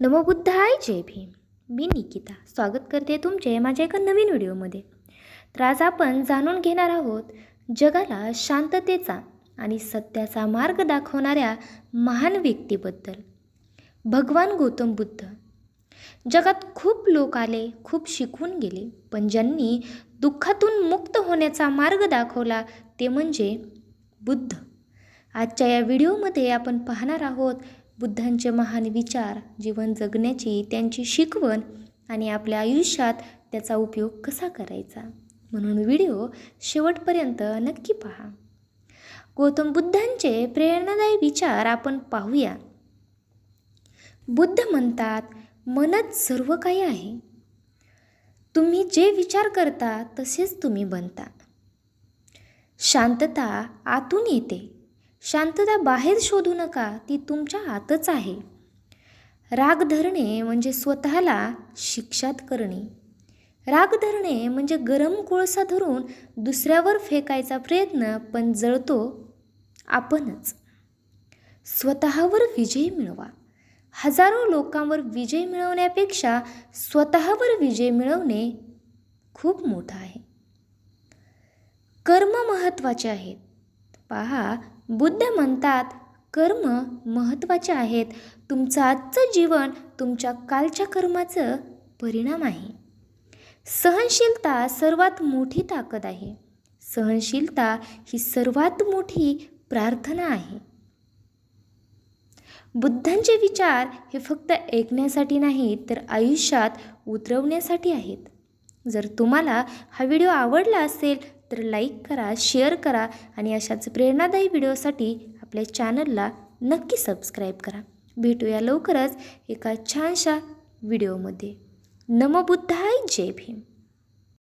नमो बुद्धाय जय भीम. मी निकिता स्वागत करते तुमचे माझ्या एका नवीन व्हिडिओमध्ये. तर आज आपण जाणून घेणार आहोत जगाला शांततेचा आणि सत्याचा मार्ग दाखवणाऱ्या महान व्यक्तीबद्दल, भगवान गौतम बुद्ध. जगात खूप लोक आले, खूप शिकून गेले, पण ज्यांनी दुःखातून मुक्त होण्याचा मार्ग दाखवला ते म्हणजे बुद्ध. आजच्या या व्हिडिओमध्ये आपण पाहणार आहोत बुद्धांचे महान विचार, जीवन जगण्याची त्यांची शिकवण आणि आपल्या आयुष्यात त्याचा उपयोग कसा करायचा. म्हणून व्हिडिओ शेवटपर्यंत नक्की पहा. गौतम बुद्धांचे प्रेरणादायी विचार आपण पाहूया. बुद्ध म्हणतात, मनच सर्व काही आहे. तुम्ही जे विचार करता तसेच तुम्ही बनता. शांतता आतून येते. शांतता बाहेर शोधू नका, ती तुमच्या आतच आहे. राग धरणे म्हणजे स्वतःला शिक्षात करणे. राग धरणे म्हणजे गरम कोळसा धरून दुसऱ्यावर फेकायचा प्रयत्न, पण जळतो आपणच. स्वतःवर विजय मिळवा. हजारो लोकांवर विजय मिळवण्यापेक्षा स्वतःवर विजय मिळवणे खूप मोठं आहे. कर्म महत्त्वाचे आहेत. पहा, बुद्ध म्हणतात कर्म महत्त्वाचे आहेत. तुमचं आजचं जीवन तुमच्या कालच्या कर्माचं परिणाम आहे. सहनशीलता सर्वात मोठी ताकद आहे. सहनशीलता ही सर्वात मोठी प्रार्थना आहे. बुद्धांचे विचार हे फक्त ऐकण्यासाठी नाही तर आयुष्यात उतरवण्यासाठी आहेत. जर तुम्हाला हा व्हिडिओ आवडला असेल तर लाईक करा, शेअर करा आणि अशाच प्रेरणादायी व्हिडिओसाठी आपल्या चॅनलला नक्की सबस्क्राईब करा. भेटूया लवकरच एका छानशा व्हिडिओमध्ये. नमो बुद्धाय जय भीम.